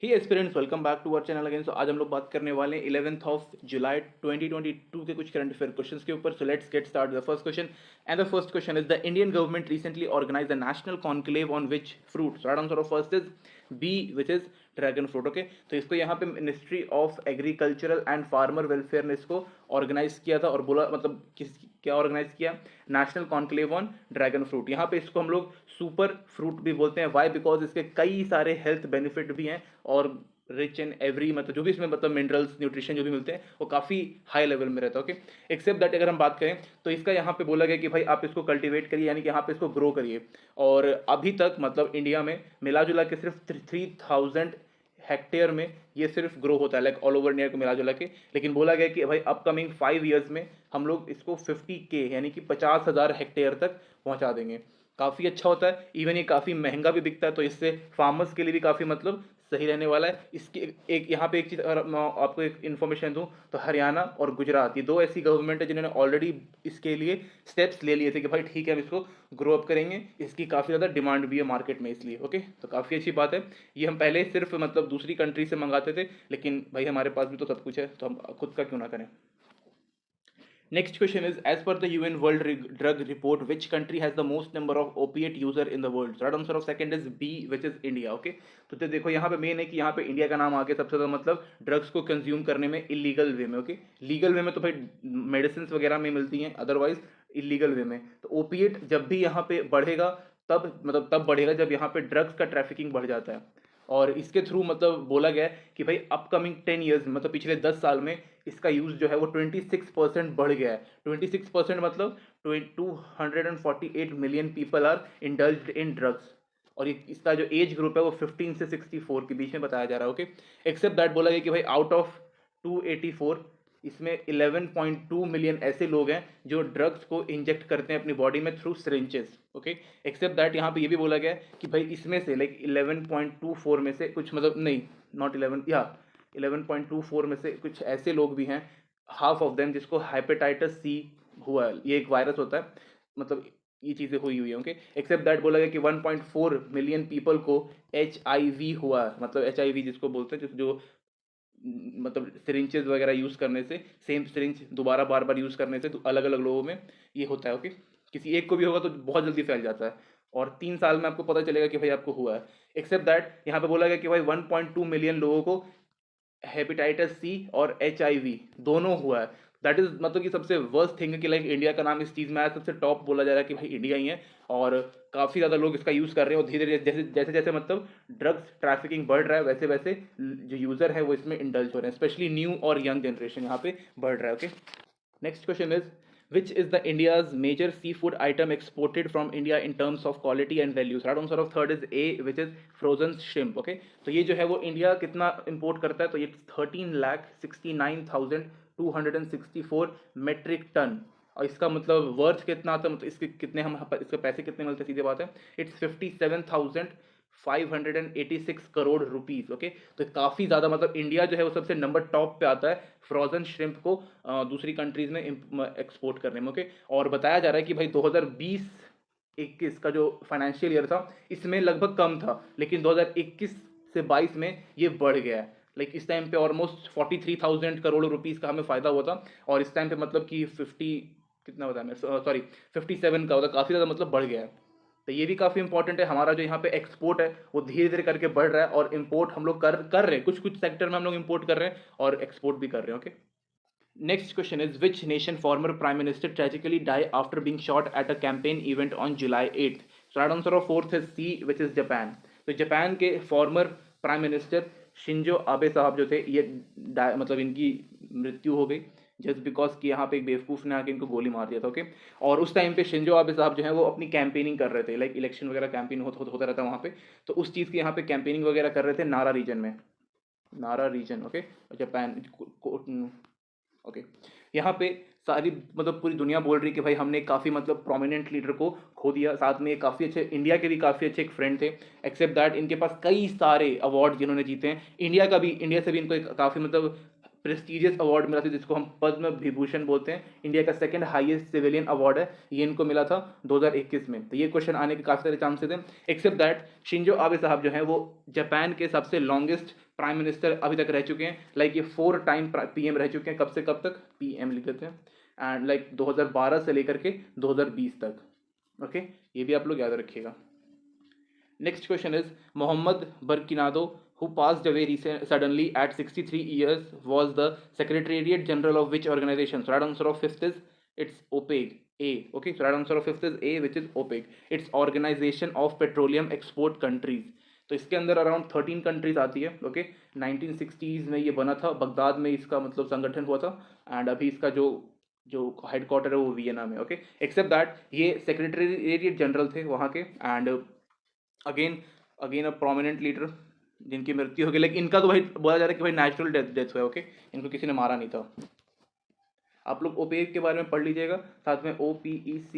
He aspirants welcome back to our channel again. So आज हम लोग बात करने वाले हैं 11th ऑफ जुलाई 2022 के कुछ करंट अफेयर क्वेश्चंस के ऊपर। So let's get start the first question. And the first question is the Indian government recently organize the national conclave on which fruit. So right answer of first is B which is dragon fruit. Okay, तो इसको यहाँ पे ministry of agricultural and farmer welfare ने इसको organise किया था और बोला मतलब किस क्या ऑर्गेनाइज किया, national conclave on dragon fruit. यहाँ पे इसको हम लोग सुपर फ्रूट भी बोलते हैं। वाई? बिकॉज इसके कई सारे हेल्थ बेनिफिट भी हैं और रिच इन एवरी मतलब जो भी इसमें मतलब मिनरल्स न्यूट्रिशन जो भी मिलते हैं वो काफ़ी हाई लेवल में रहता है। ओके, एक्सेप्ट दैट अगर हम बात करें तो इसका यहाँ पे बोला गया कि भाई आप इसको कल्टीवेट करिए, यानी कि यहाँ पे इसको ग्रो करिए। और अभी तक मतलब इंडिया में मिला जुला के सिर्फ 3000 हेक्टेयर में ये सिर्फ ग्रो होता है, लाइक ऑल ओवर इंडिया को मिला जुला के। लेकिन बोला गया कि भाई अपकमिंग 5 ईयर्स में हम लोग इसको 50K यानी कि 50,000 हेक्टेयर तक पहुंचा देंगे। काफ़ी अच्छा होता है, इवन ये काफ़ी महंगा भी बिकता है, तो इससे फार्मर्स के लिए भी काफ़ी मतलब सही रहने वाला है। इसकी एक यहाँ पे एक चीज़ अगर मैं आपको एक इन्फॉर्मेशन दूँ तो हरियाणा और गुजरात ये दो ऐसी गवर्नमेंट है जिन्होंने ऑलरेडी इसके लिए स्टेप्स ले लिए थे कि भाई ठीक है हम इसको ग्रो अप करेंगे। इसकी काफ़ी ज़्यादा डिमांड भी है मार्केट में, इसलिए ओके, तो काफ़ी अच्छी बात है। ये हम पहले सिर्फ मतलब दूसरी कंट्री से मंगाते थे, लेकिन भाई हमारे पास भी तो सब कुछ है, तो हम खुद का क्यों ना करें। Next question is, as per the UN World Drug Report, which country has the most number of opiate user in the world? So right answer of second is B, which is India. Okay, तो देखो यहाँ पे main है कि यहाँ पे India का नाम आ गया सबसे ज़्यादा मतलब ड्रग्स को कंज्यूम करने में इलीगल वे में। ओके, लीगल वे में तो भाई मेडिसिन वगैरह में मिलती हैं, अदरवाइज इलीगल वे में। तो ओपिएट जब भी यहाँ पे बढ़ेगा तब मतलब तब बढ़ेगा जब यहाँ पे ड्रग्स का ट्रैफिकिंग बढ़ जाता है। और इसके थ्रू मतलब बोला गया है कि भाई अपकमिंग 10 ईयर्स मतलब पिछले 10 साल में इसका यूज़ जो है वो 26% बढ़ गया है। 26% मतलब 248 million people are indulged in drugs. और ये इसका जो एज ग्रुप है वो 15 से 64 के बीच में बताया जा रहा है। ओके, एक्सेप्ट दैट बोला गया कि भाई आउट ऑफ 284 इसमें 11.2 मिलियन ऐसे लोग हैं जो ड्रग्स को इंजेक्ट करते हैं अपनी बॉडी में through syringes. Okay, except that यहाँ पे ये भी बोला गया है कि भाई इसमें से लाइक 11.24 में से कुछ मतलब नहीं, नॉट 11 या 11.24 में से कुछ ऐसे लोग भी हैं, हाफ ऑफ देम, जिसको हेपेटाइटिस सी हुआ है। ये एक वायरस होता है, मतलब ये चीज़ें हुई हुई है। ओके, एक्सेप्ट दैट बोला गया कि 1.4 मिलियन पीपल को HIV हुआ है, मतलब HIV जिसको बोलते हैं जो मतलब सिरिंजेस वगैरह यूज़ करने से, सेम सिरिंज दोबारा बार बार यूज़ करने से अलग अलग लोगों में ये होता है। ओके, किसी एक को भी होगा तो बहुत जल्दी फैल जाता है और 3 साल में आपको पता चलेगा कि भाई आपको हुआ है। एक्सेप्ट दैट यहाँ पे बोला गया कि भाई 1.2 मिलियन लोगों को हेपेटाइटिस सी और HIV दोनों हुआ है। दैट इज मतलब कि सबसे वर्स्ट थिंग है कि लाइक इंडिया का नाम इस चीज़ में आया, सबसे टॉप बोला जा रहा है कि भाई इंडिया ही है। और काफ़ी ज़्यादा लोग इसका यूज़ कर रहे हैं और धीरे धीरे जैसे जैसे जैसे मतलब ड्रग्स ट्रैफिकिंग बढ़ रहा है वैसे वैसे जो यूज़र है वो इसमें इंडल्ज हो रहे हैं, स्पेशली न्यू और यंग जनरेशन यहाँ पे बढ़ रहा है। Okay, next question is, which is the India's major seafood item exported from India in terms of quality and values? Right answer of third is A, which is frozen shrimp. Okay, तो ये जो है वो India कितना import करता है, तो ये 13,69,264 मेट्रिक टन। और इसका मतलब वर्थ कितना आता है, मतलब इसके कितने हम इसके पैसे कितने मिलते हैं, सीधी बात है, इट्स 57,586 करोड़ रुपीज़। ओके, तो काफ़ी ज़्यादा मतलब इंडिया जो है वो सबसे नंबर टॉप पे आता है फ्रोजन श्रिम्प को दूसरी कंट्रीज़ में एक्सपोर्ट करने में। ओके, और बताया जा रहा है कि भाई 2020-21 का जो फाइनेंशियल ईयर था इसमें लगभग कम था, लेकिन 2021 से 22 में ये बढ़ गया है। लाइक इस टाइम पे ऑलमोस्ट 43,000 करोड़ रुपीज़ का हमें फ़ायदा हुआ था, और इस टाइम पे मतलब कि 50 कितना बताया मैं, सॉरी 57 का होता, काफ़ी ज़्यादा मतलब बढ़ गया है। तो ये भी काफ़ी इंपॉर्टेंट है। हमारा जो यहाँ पे एक्सपोर्ट है वो धीरे धीरे करके बढ़ रहा है, और इंपोर्ट हम लोग कर रहे हैं, कुछ कुछ सेक्टर में हम लोग इंपोर्ट कर रहे हैं और एक्सपोर्ट भी कर रहे हैं। Okay, next question is, which nation former prime minister tragically die after being shot at a campaign event on July 8th? So right answer of fourth is C, which is Japan. तो Japan के former prime minister Shinzo Abe साहब जो थे ये मतलब इनकी मृत्यु हो गई जस्ट बिकॉज कि यहाँ पे एक बेवकूफ़ ने आके इनको गोली मार दिया था। ओके, और उस टाइम पे शिंजो आबे साहब जो है वो अपनी कैंपेनिंग कर रहे थे, लाइक इलेक्शन वगैरह कैंपेन होता रहता है वहाँ पे, तो उस चीज़ की यहाँ पे कैंपेनिंग वगैरह कर रहे थे नारा रीजन में, नारा रीजन। Okay, Japan. ओके, यहाँ पे सारी मतलब पूरी दुनिया बोल रही है कि भाई हमने काफ़ी मतलब प्रोमिनेंट लीडर को खो दिया, साथ में काफ़ी अच्छे इंडिया के भी काफ़ी अच्छे एक फ्रेंड थे। एक्सेप्ट दैट इनके पास कई सारे अवार्ड जिन्होंने जीते हैं, इंडिया से भी इनको काफ़ी मतलब प्रेस्टिजियस अवार्ड मिला था जिसको हम पद्म विभूषण बोलते हैं, इंडिया का सेकंड हाईएस्ट सिविलियन अवार्ड है, ये इनको मिला था 2021 में। तो ये क्वेश्चन आने के काफ़ी सारे चांसेस हैं। एक्सेप्ट दैट शिंजो आबे साहब जो हैं वो जापान के सबसे लॉन्गेस्ट प्राइम मिनिस्टर अभी तक रह चुके हैं। लाइक ये 4 टाइम पीएम रह चुके हैं, कब से कब तक, पीएम लिख देते हैं, एंड लाइक 2012 से लेकर के 2020 तक। ओके, ये भी आप लोग याद रखिएगा। Next question is Mohammad Barkinado, who passed away suddenly at 63 years, was the Secretariat General of which organization? So right answer of fifth is it's OPEC. A. Okay, so right answer of fifth is A, which is OPEC. It's Organization of Petroleum Export Countries. तो इसके अंदर around 13 countries आती है। Okay, 1960s में ये बना था, Baghdad में इसका मतलब संगठन हुआ था, एंड अभी इसका जो हेडक्वार्टर है वो वियना में। ओके, एक्सेप्ट दैट ये सेक्रेटरीट जनरल थे वहाँ के, and again a prominent leader जिनकी मृत्यु हो गई, लेकिन इनका तो भाई बोला जा रहा है कि भाई नेचुरल डेथ हुआ है। ओके, इनको किसी ने मारा नहीं था। आप लोग ओपेक के बारे में पढ़ लीजिएगा, साथ में OPEC+,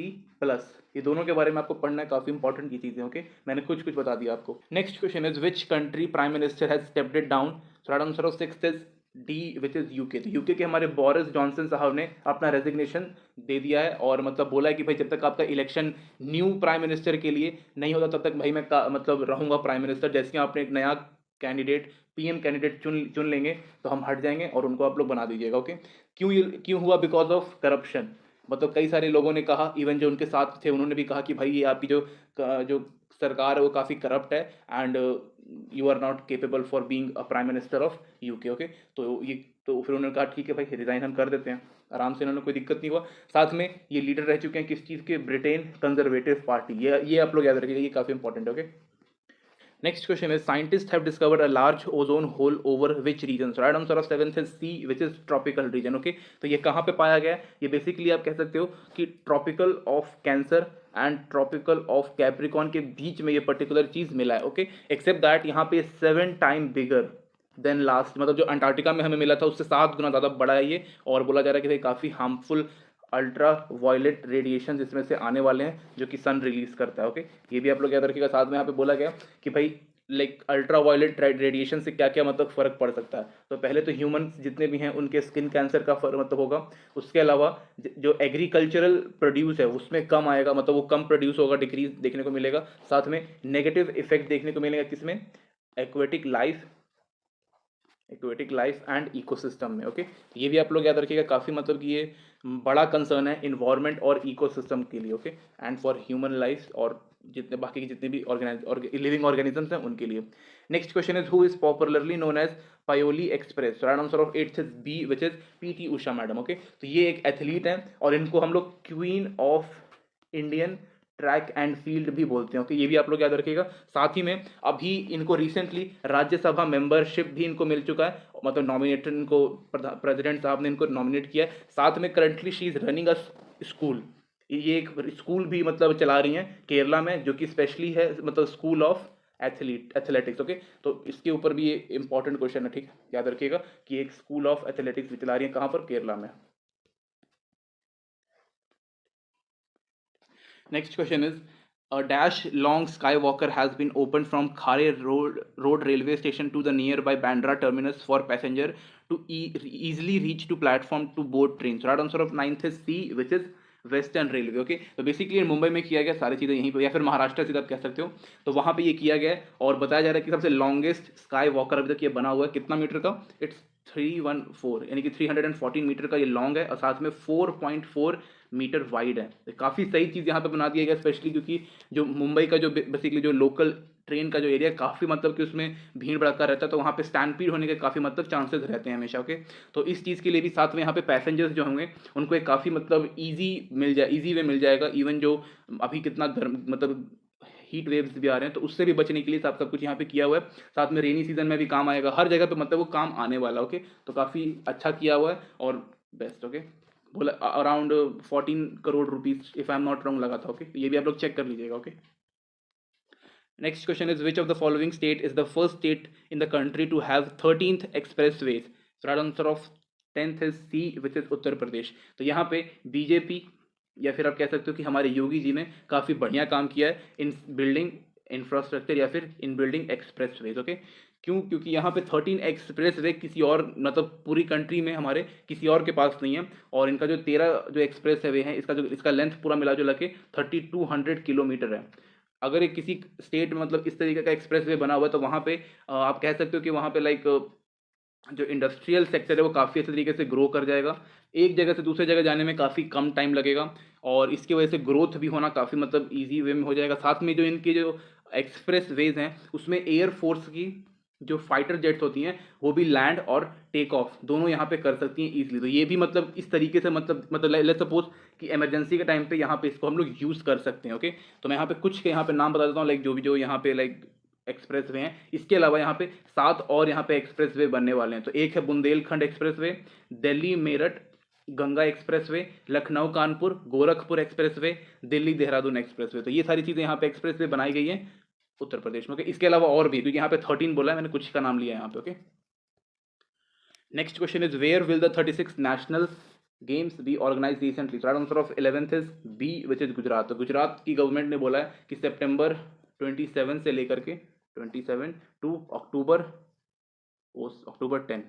ये दोनों के बारे में आपको पढ़ना है, काफ़ी इंपॉर्टेंट की चीज़ें। ओके, मैंने कुछ बता दिया आपको। Next question is which country prime minister has stepped it down? So right answer of sixth is D, which is UK. तो यूके के हमारे बोरिस जॉनसन साहब ने अपना रेजिग्नेशन दे दिया है, और मतलब बोला है कि भाई जब तक आपका इलेक्शन न्यू प्राइम मिनिस्टर के लिए नहीं होता तब तक भाई मैं मतलब रहूँगा प्राइम मिनिस्टर। जैसे कि आपने एक नया कैंडिडेट पीएम कैंडिडेट चुन लेंगे तो हम हट जाएंगे और उनको आप लोग बना दीजिएगा। ओके, क्यों हुआ? Because of corruption. मतलब कई सारे लोगों ने कहा, इवन जो उनके साथ थे उन्होंने भी कहा कि भाई ये आपकी जो सरकार है वो काफ़ी करप्ट है, and you are not capable for being a prime minister of UK. Okay, तो फिर उन्होंने कहा ठीक है भाई रिजाइन हम कर देते हैं, आराम से, इन्होंने कोई दिक्कत नहीं हुआ। साथ में ये लीडर रह चुके हैं किस चीज़ के? Britain conservative party. ये आप लोग याद रखिएगा, ये काफ़ी इंपॉर्टेंट है। Okay, next question is scientists have discovered a large ozone hole over which region? So right answer of seventh is C, which is tropical region. Okay, तो ये कहाँ पे पाया गया है? ये बेसिकली आप कह सकते हो कि tropical of cancer and tropical of Capricorn के बीच में ये पर्टिकुलर चीज़ मिला है। ओके, एक्सेप्ट दैट यहाँ पे 7 टाइम बिगर देन लास्ट, मतलब जो अंटार्कटिका में हमें मिला था उससे 7 गुना ज़्यादा बड़ा है ये, और बोला जा रहा है कि भाई काफ़ी हार्मफुल अल्ट्रा वायलेट रेडिएशन जिसमें से आने वाले हैं जो कि सन रिलीज करता है। ओके, ये भी आप लोग याद रखिएगा। साथ में यहाँ पे बोला गया कि भाई लाइक अल्ट्रा वायलेट रेडिएशन से क्या क्या मतलब फ़र्क पड़ सकता है। तो पहले तो ह्यूमन जितने भी हैं उनके स्किन कैंसर का मतलब होगा, उसके अलावा जो एग्रीकल्चरल प्रोड्यूस है उसमें कम आएगा, मतलब वो कम प्रोड्यूस होगा, डिक्रीज देखने को मिलेगा। साथ में नेगेटिव इफेक्ट देखने को मिलेगा किसमें? एक्वेटिक लाइफ एंड इकोसिस्टम में। ओके, ये भी आप लोग याद रखिएगा, काफ़ी मतलब कि ये बड़ा कंसर्न है इन्वायरमेंट और इकोसिस्टम के लिए। Okay, and for human life और जितने बाकी के जितने भी लिविंग ऑर्गेनिजम्स हैं उनके लिए। Next question is who is popularly known as Payyoli express? Right answer of 8th is B, which is PT Usha madam. Okay, तो ये एक एथलीट हैं और इनको हम लोग queen of Indian track and field भी बोलते हैं। ओके, ये भी आप लोग याद रखिएगा। साथ ही में अभी इनको रिसेंटली राज्यसभा मेंबरशिप भी इनको मिल चुका है, मतलब नॉमिनेटेड, इनको प्रेसिडेंट साहब ने इनको नॉमिनेट किया है। साथ में currently she is running a school, ये एक स्कूल भी मतलब चला रही हैं केरला में, जो कि स्पेशली है मतलब स्कूल ऑफ एथलेटिक्स। ओके, तो इसके ऊपर भी ये इंपॉर्टेंट क्वेश्चन है, ठीक है, याद रखिएगा कि एक स्कूल ऑफ एथलेटिक्स भी चला रही है, कहाँ पर? केरला में। Next question is a dash long skywalker has been opened from Khare Road railway station to the nearby Bandra terminus for passenger to easily reach to platform to board trains. Right answer of 9th is C, which is western railway. Okay, तो basically Mumbai में किया गया, सारी चीज़ें यहीं पर, या फिर महाराष्ट्र से आप कह सकते हो, तो वहाँ पे ये किया गया है। और बताया जा रहा है कि सबसे लॉन्गेस्ट स्काई वॉकर अभी तक ये बना हुआ है, कितना मीटर का? इट्स 314, यानी कि 314 मीटर का ये लॉन्ग है, और साथ में 4.4 मीटर वाइड है। तो काफ़ी सही चीज़ यहाँ पे बना दिया गया, स्पेशली क्योंकि जो मुंबई का जो बेसिकली जो लोकल ट्रेन का जो एरिया काफ़ी मतलब कि उसमें भीड़ भड़का रहता है, तो वहाँ पे स्टैंडपीड होने के काफ़ी मतलब चांसेस रहते हैं हमेशा। ओके, तो इस चीज़ के लिए भी साथ में यहाँ पे पैसेंजर्स जो होंगे उनको एक काफ़ी मतलब ईजी वे मिल जाएगा। इवन जो अभी कितना गर्म मतलब हीट वेव्स भी आ रहे हैं, तो उससे भी बचने के लिए सब कुछ यहाँ पे किया हुआ है। साथ में रेनी सीजन में भी काम आएगा, हर जगह पे मतलब वो काम आने वाला। ओके, तो काफ़ी अच्छा किया हुआ है और बेस्ट। ओके, बोला around 14 crore rupees if I am not wrong लगा था। ओके, ये भी आप लोग चेक कर लीजिएगा। Okay, next question is which of the following state is the first state in the country to have 13th expressways? Right answer of 10th is C, which is Uttar Pradesh. तो यहाँ पे बीजेपी या फिर आप कह सकते हो कि हमारे योगी जी ने काफ़ी बढ़िया काम किया है इन बिल्डिंग इंफ्रास्ट्रक्चर या फिर इन बिल्डिंग एक्सप्रेसवेज। ओके, क्यों? क्योंकि यहाँ पे 13 एक्सप्रेस वे किसी और मतलब पूरी कंट्री में हमारे किसी और के पास नहीं है, और इनका जो 13 जो एक्सप्रेस वे हैं इसका लेंथ पूरा मिला जुला के 3200 किलोमीटर है। अगर एक किसी स्टेट में मतलब इस तरीके का एक्सप्रेस वे बना हुआ है तो वहाँ पे आप कह सकते हो कि वहाँ पे लाइक जो इंडस्ट्रियल सेक्टर है वो काफ़ी अच्छे तरीके से ग्रो कर जाएगा। एक जगह से दूसरे जगह जाने में काफ़ी कम टाइम लगेगा, और इसकी वजह से ग्रोथ भी होना काफ़ी मतलब ईजी वे में हो जाएगा। साथ में जो इनके जो एक्सप्रेस वेज हैं उसमें एयर फोर्स की जो फाइटर जेट्स होती हैं वो भी लैंड और टेक ऑफ दोनों यहाँ पे कर सकती हैं ईजिली। तो ये भी मतलब इस तरीके से मतलब लेट्स सपोज कि इमरजेंसी के टाइम पे यहाँ पे इसको हम लोग यूज़ कर सकते हैं। ओके, तो मैं यहाँ पे कुछ के यहाँ पे नाम बता देता हूँ, लाइक जो यहाँ पे लाइक एक्सप्रेस वे हैं। इसके अलावा यहाँ पे 7 और यहाँ पे एक्सप्रेस वे बनने वाले हैं। तो एक है Bundelkhand express way, Delhi Meerut Ganga express way, Lucknow Kanpur Gorakhpur express way, Delhi Dehradun express way. तो ये सारी चीज़ें यहाँ पे एक्सप्रेस वे बनाई गई हैं उत्तर प्रदेश में। ओके, इसके अलावा और भी, क्योंकि यहाँ पे 13 बोला है मैंने, कुछ का नाम लिया है यहाँ पे। Okay, next question is where will the 36 national games be organise recently? Right answer of 11th is B which is Gujarat. तो गुजरात की गवर्नमेंट ने बोला है कि सितंबर 27 से लेकर के 27 टू अक्टूबर 10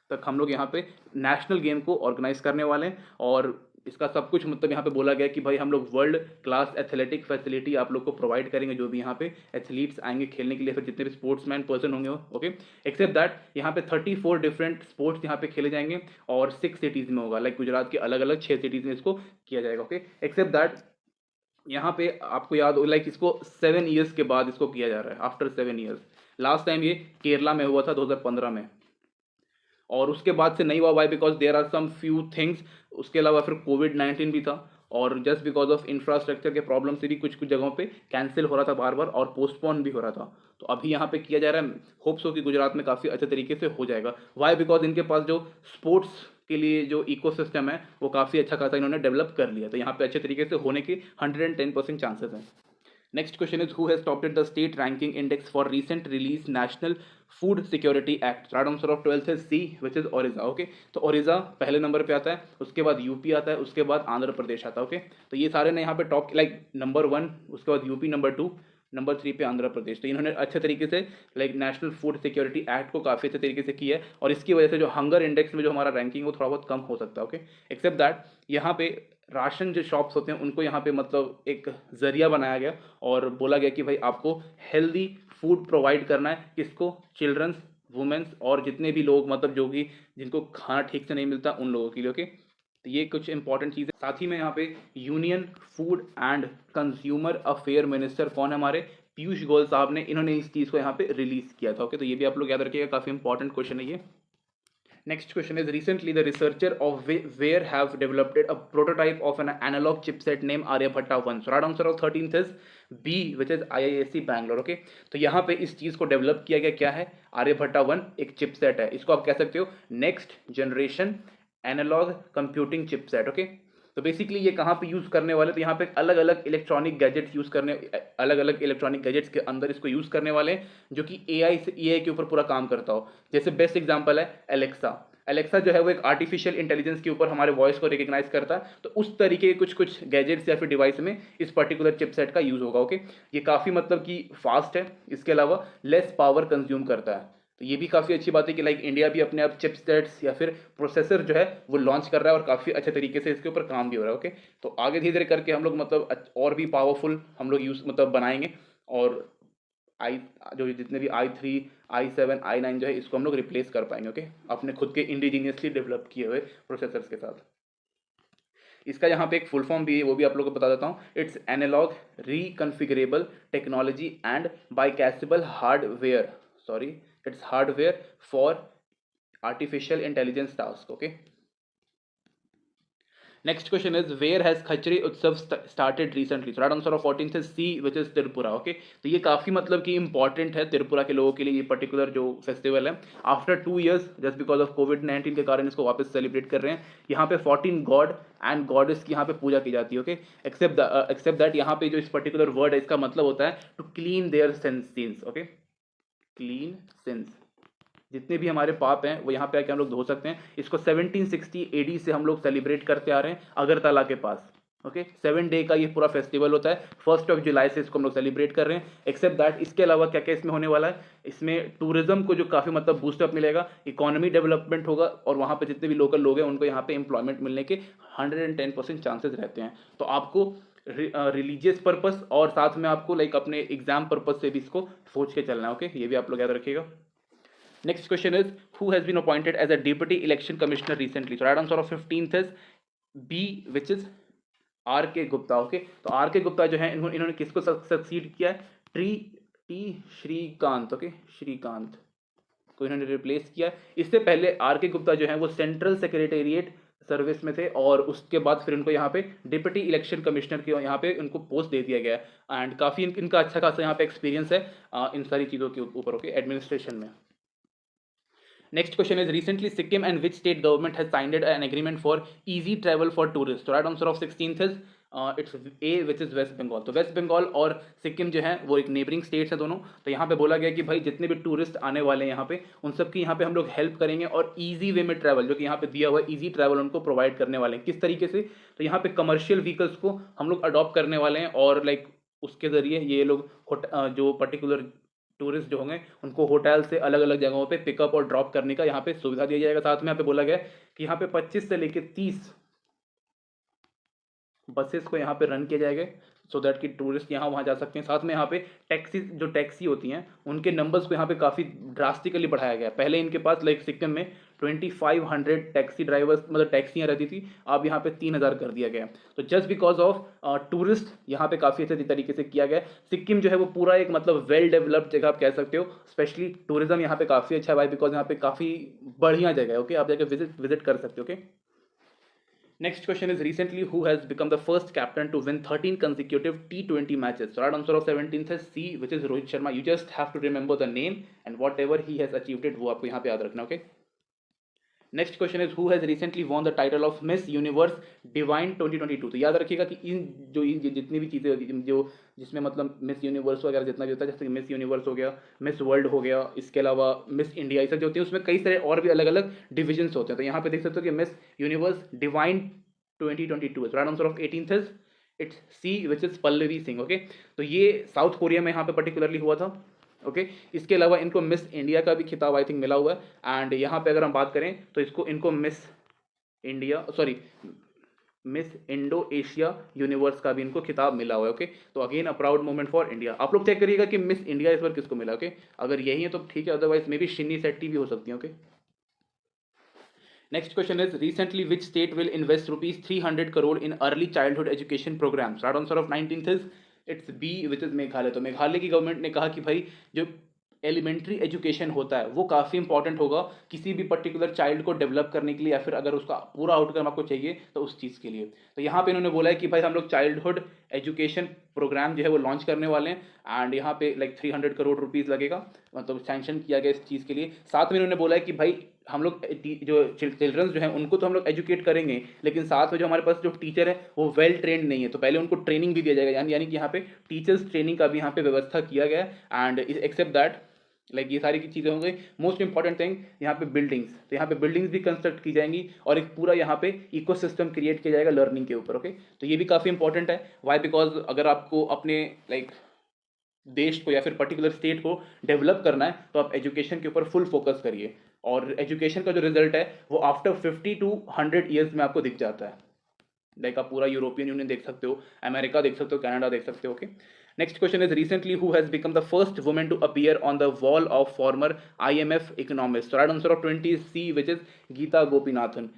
तक हम लोग यहाँ पे नेशनल गेम को ऑर्गेनाइज करने वाले हैं। और इसका सब कुछ मतलब यहाँ पे बोला गया कि भाई हम लोग वर्ल्ड क्लास एथलेटिक फैसिलिटी आप लोग को प्रोवाइड करेंगे, जो भी यहाँ पे एथलीट्स आएंगे खेलने के लिए, फिर जितने भी स्पोर्ट्समैन पर्सन होंगे। ओके, एक्सेप्ट दैट यहाँ पे 34 डिफरेंट स्पोर्ट्स यहाँ पे खेले जाएंगे और 6 सिटीज़ में होगा, लाइक गुजरात के अलग अलग 6 सिटीज़ में इसको किया जाएगा। ओके, एक्सेप्ट दैट यहाँ पे आपको याद हो लाइक इसको 7 ईयर्स के बाद इसको किया जा रहा है, आफ्टर 7 ईयर्स। लास्ट टाइम ये केरला में हुआ था 2015 में, और उसके बाद से नहीं हुआ। Why? Because there are some few things. उसके अलावा फिर कोविड-19 भी था, और जस्ट बिकॉज ऑफ इंफ्रास्ट्रक्चर के प्रॉब्लम से भी कुछ कुछ जगहों पे कैंसिल हो रहा था बार बार, और पोस्टपोन भी हो रहा था। तो अभी यहाँ पे किया जा रहा है, होप्स हो कि गुजरात में काफ़ी अच्छे तरीके से हो जाएगा। वाई? बिकॉज इनके पास जो स्पोर्ट्स के लिए जो इकोसिस्टम है वो काफ़ी अच्छा खासा इन्होंने डेवलप कर लिया, तो यहाँ पे अच्छे तरीके से होने के 110% चांसेस हैं। Next question is who has topped the state ranking index for recent release National Food Security Act? Right answer of 12th is C, which is Orissa. Okay, तो ओरिसा पहले नंबर पे आता है, उसके बाद यूपी आता है, उसके बाद आंध्र प्रदेश आता है। ओके, तो ये सारे ने यहाँ पे टॉप लाइक नंबर 1, उसके बाद यूपी नंबर 2, नंबर 3 पे आंध्र प्रदेश। तो इन्होंने अच्छे तरीके से like national food security act को काफ़ी अच्छे तरीके से किया है, और इसकी वजह से जो हंगर इंडेक्स में जो हमारा रैंकिंग वो थोड़ा बहुत कम हो सकता है। ओके, एक्सेप्ट दैट यहाँ पे राशन जो शॉप्स होते हैं उनको यहाँ पे मतलब एक ज़रिया बनाया गया, और बोला गया कि भाई आपको हेल्दी फूड प्रोवाइड करना है, किसको? चिल्ड्रंस, वुमेन्स, और जितने भी लोग मतलब जो कि जिनको खाना ठीक से नहीं मिलता उन लोगों के लिए। ओके, तो ये कुछ इंपॉर्टेंट चीज़ें। साथ ही में यहाँ पे union food and consumer affair minister कौन है हमारे? पीयूष गोयल साहब ने, इन्होंने इस चीज़ को यहाँ पे रिलीज किया था। ओके, तो ये भी आप लोग याद रखिएगा, काफ़ी इंपॉर्टेंट क्वेश्चन है ये। Next question is recently the researcher of where have developed a prototype of an analog chipset named Aryabhatta 1. So right answer of 13th is B, which is IISc Bangalore. Okay, तो यहाँ पे इस चीज़ को develop किया गया, क्या है? आर्यभट्टा 1 एक चिपसेट है, इसको आप कह सकते हो next generation analogue computing chipset. Okay, तो बेसिकली ये कहाँ पे यूज़ करने वाले? तो यहाँ पे अलग अलग इलेक्ट्रॉनिक गैजेट्स यूज़ करने, अलग अलग इलेक्ट्रॉनिक गैजेट्स के अंदर इसको यूज़ करने वाले हैं, जो कि एआई के ऊपर पूरा काम करता हो। जैसे बेस्ट एग्जांपल है एलेक्सा जो है वो एक आर्टिफिशियल इंटेलिजेंस के ऊपर हमारे वॉइस को रिकग्नाइज करता है। तो उस तरीके के कुछ कुछ गैजेट्स या फिर डिवाइस में इस पर्टिकुलर चिपसेट का यूज़ होगा। ओके, ये काफ़ी मतलब कि फास्ट है, इसके अलावा लेस पावर कंज्यूम करता है। तो ये भी काफ़ी अच्छी बात है कि लाइक इंडिया भी अपने आप चिपसेट्स या फिर प्रोसेसर जो है वो लॉन्च कर रहा है, और काफ़ी अच्छे तरीके से इसके ऊपर काम भी हो रहा है। ओके, तो आगे धीरे धीरे करके हम लोग मतलब और भी पावरफुल हम लोग यूज़ मतलब बनाएंगे, और आई जो जितने भी i3 i7 i9 जो है इसको हम लोग रिप्लेस कर पाएंगे। ओके, अपने खुद के इंडिजीनियसली डेवलप किए हुए प्रोसेसर्स के साथ। इसका यहाँ पे एक फुल फॉर्म भी है, वो भी आप लोगों को बता देता हूँ। It's analog reconfigurable technology and bias scalable hardware, sorry it's hardware for artificial intelligence task. Okay, next question is where has खचरी Utsav started recently? Right answer of 14th is C, which is Tripura. Okay, तो ये काफ़ी मतलब कि important है त्रिपुरा के लोगों के लिए, ये पर्टिकुलर जो फेस्टिवल है। After 2 years just because of कोविड-19 के कारण इसको वापस सेलिब्रेट कर रहे हैं। यहाँ पे 14 गॉड एंड गॉडेस की यहाँ पे पूजा की जाती है। ओके, एक्सेप्ट दैट यहाँ पे जो इस पर्टिकुलर वर्ड है इसका मतलब होता है to clean their sins. Okay, clean sins, जितने भी हमारे पाप हैं वो यहाँ पे आके हम लोग धो सकते हैं। इसको 1760 AD से हम लोग सेलिब्रेट करते आ रहे हैं अगरतला के पास। ओके 7 डे का ये पूरा फेस्टिवल होता है, 1 जुलाई से इसको हम लोग सेलिब्रेट कर रहे हैं। एक्सेप्ट दैट इसके अलावा क्या क्या इसमें होने वाला है, इसमें टूरिज्म को जो काफ़ी मतलब बूस्टअप मिलेगा, इकोनॉमी डेवलपमेंट होगा, और वहाँ पे जितने भी लोकल लोग हैं उनको यहाँ पे एम्प्लॉयमेंट मिलने के 110% चांसेस रहते हैं। तो आपको रिलीजियस पर्पस और साथ में आपको लाइक अपने एग्जाम पर्पस से भी इसको सोच के चलना है। ओके ये भी आप लोग याद रखिएगा। Next question is, who has been appointed as a deputy election commissioner recently? So right answer of 15th is B, which is R K Gupta. Okay तो आर के गुप्ता जो है इन्होंने किसको सक्सीड किया है, टी श्रीकांत। ओके श्रीकांत को इन्होंने रिप्लेस किया। इससे पहले आर के गुप्ता जो है वो सेंट्रल सेक्रेटेरिएट सर्विस में थे, और उसके बाद फिर इनको यहाँ पे डिप्टी इलेक्शन कमिश्नर के यहाँ पे इनको पोस्ट दे दिया गया है। एंड काफ़ी इनका अच्छा खासा यहाँ पे एक्सपीरियंस है इन सारी चीज़ों के ऊपर। ओके एडमिनिस्ट्रेशन में। Next question is, recently Sikkim and which state government has signed an agreement for easy travel for tourists? So right answer of 16th is it's A, which is West Bengal. तो waste Bengal और सिक्किम जो है वो एक neighbouring states हैं दोनों। तो यहाँ पे बोला गया कि भाई जितने भी टूरिस्ट आने वाले हैं यहाँ पे उन सब की यहाँ पे हम लोग हेल्प करेंगे, और ईजी वे में ट्रैवल जो कि यहाँ पे दिया हुआ है ईजी ट्रैवल उनको प्रोवाइड करने वाले हैं। किस तरीके से, तो यहाँ पे कमर्शियल व्हीकल्स को हम लोग अडॉप्ट करने वाले हैं, और लाइक उसके ज़रिए ये लोग जो पर्टिकुलर टूरिस्ट जो होंगे उनको होटल से अलग अलग जगहों पे पिकअप और ड्रॉप करने का यहाँ पे सुविधा दिया जाएगा। साथ में यहाँ पे बोला गया कि यहाँ पे 25 से लेके 30 बसेस को यहाँ पे रन किए जाएंगे, सो दैट कि टूरिस्ट यहाँ वहाँ जा सकते हैं। साथ में यहाँ पे टैक्सी होती हैं उनके नंबर्स को यहाँ पे काफ़ी ड्रास्टिकली बढ़ाया गया है। पहले इनके पास लाइक सिक्किम में 2500 टैक्सी ड्राइवर्स मतलब टैक्सियाँ रहती थी, अब यहाँ पे 3000 कर दिया गया। तो जस्ट बिकॉज ऑफ टूरिस्ट यहाँ पे काफ़ी अच्छे तरीके से किया गया। सिक्किम जो है वो पूरा एक मतलब वेल डेवलप्ड जगह आप कह सकते हो, स्पेशली टूरिज्म यहाँ पे काफ़ी अच्छा है भाई, बिकॉज यहाँ पे काफ़ी बढ़िया जगह है। ओके आप जाकर विजिट कर सकते हो। Okay Next question is, recently who has become the first captain to win 13 consecutive T20 matches? So right answer of 17th is C, which is Rohit Sharma. You just have to remember the name and whatever he has achieved it वो आपको यहाँ पे याद रखना। Okay. Next question is, who has recently won the title of miss Universe Divine 2022? तो याद रखिएगा कि इन जितनी भी चीज़ें जो जिसमें मतलब मिस यूनिवर्स वगैरह जितना भी होता है, जैसे कि मिस यूनिवर्स हो गया, मिस वर्ल्ड हो गया, इसके अलावा मिस इंडिया, ये सब जो होती है उसमें कई सारे और भी अलग अलग डिविजन्स होते हैं। तो यहाँ पे देख सकते हो कि Miss Universe Divine 2022 right answer of 18th is it's C, which is Pallavi Singh. Okay तो ये साउथ कोरिया में यहाँ पे पर्टिकुलरली हुआ था। ओके इसके अलावा इनको मिस इंडिया का भी खिताब आई थिंक मिला हुआ है। एंड यहाँ पे अगर हम बात करें तो इनको miss India miss Indo Asia universe का भी इनको खिताब मिला हुआ है। ओके तो again a proud moment for India. आप लोग चेक करिएगा कि मिस इंडिया इस बार किसको मिला। ओके अगर यही है तो ठीक है, otherwise maybe Sini Shetty भी हो सकती है। Okay next question is, recently which state will invest ₹300 crore in early childhood education programmes? Right answer of 19th is it's B, which is Meghalaya. तो मेघालय की गवर्नमेंट ने कहा कि भाई जो एलिमेंट्री एजुकेशन होता है वो काफ़ी इंपॉर्टेंट होगा किसी भी पर्टिकुलर चाइल्ड को डेवलप करने के लिए, या फिर अगर उसका पूरा आउटकम आपको चाहिए तो उस चीज़ के लिए। तो यहाँ पे इन्होंने बोला है कि भाई हम लोग चाइल्डहुड एजुकेशन प्रोग्राम जो है वो लॉन्च करने वाले हैं, एंड यहाँ पे लाइक 300 करोड़ रुपीज़ लगेगा, मतलब सैंक्शन किया गया इस चीज़ के लिए। साथ में इन्होंने बोला है कि भाई हम लोग जो चिल्ड्रंस जो हैं उनको तो हम लोग एजुकेट करेंगे, लेकिन साथ में जो हमारे पास जो टीचर है वो वेल ट्रेंड नहीं है, तो पहले उनको ट्रेनिंग भी दिया जाएगा। यानी कि यहाँ पे टीचर्स ट्रेनिंग का भी यहाँ पे व्यवस्था किया गया है। एंड एक्सेप्ट दैट लाइक ये सारी की चीज़ें हो गई। मोस्ट इंपॉर्टेंट थिंग यहाँ पे बिल्डिंग्स, तो यहाँ पे बिल्डिंग्स भी कंस्ट्रक्ट की जाएंगी और एक पूरा यहाँ पे इकोसिस्टम क्रिएट किया जाएगा लर्निंग के ऊपर। ओके तो ये भी काफ़ी इंपॉर्टेंट है। वाई बिकॉज अगर आपको अपने लाइक देश को या फिर पर्टिकुलर स्टेट को डेवलप करना है तो आप एजुकेशन के ऊपर फुल फोकस करिए, और एजुकेशन का जो रिजल्ट है वो आफ्टर 50 to 100 ईयर्स में आपको दिख जाता है। लाइक आप पूरा यूरोपियन यूनियन देख सकते हो, अमेरिका देख सकते हो, कनाडा देख सकते हो। Okay next question is, recently who has become the first women to appear on the wall of former IMF economist? Right answer of 20 C, which is Gita Gopinathan.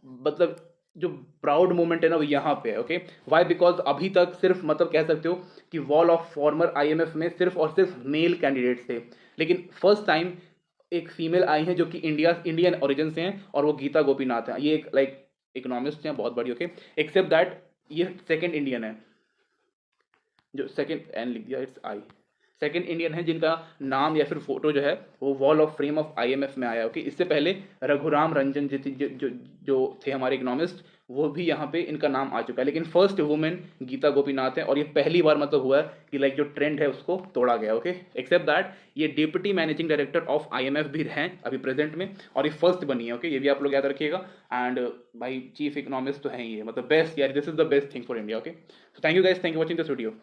मतलब जो प्राउड मोमेंट है ना वो यहाँ पे है। ओके वाई बिकॉज अभी तक सिर्फ मतलब कह सकते हो कि वॉल ऑफ फॉर्मर IMF में सिर्फ और सिर्फ मेल कैंडिडेट्स थे, लेकिन फर्स्ट टाइम एक फीमेल आई हैं जो कि इंडियन ओरिजिन से हैं, और वो गीता गोपीनाथ हैं। ये एक लाइक इकोनॉमिस्ट हैं बहुत बड़ी। ओके एक्सेप्ट दैट ये सेकंड इंडियन है जो सेकंड एन लिख दिया, इट्स आई, सेकंड इंडियन है जिनका नाम या फिर फोटो जो है वो wall of frame of IMF में आया। ओके इससे पहले रघुराम रंजन जी जो थे हमारे इकोनॉमिस्ट, वो भी यहाँ पे इनका नाम आ चुका है, लेकिन फर्स्ट वुमेन गीता गोपीनाथ है और ये पहली बार मतलब हुआ है कि लाइक जो ट्रेंड है उसको तोड़ा गया। ओके, एक्सेप्ट दैट ये deputy managing director of IMF भी हैं अभी प्रेजेंट में, और ये फर्स्ट बनी है। ओके, ये भी आप लोग याद रखिएगा। एंड भाई चीफ इकोनॉमिस्ट तो है ही है, मतलब बेस्ट यार, this is the best thing for India. Okay, so thank you guys, thank you watching this video.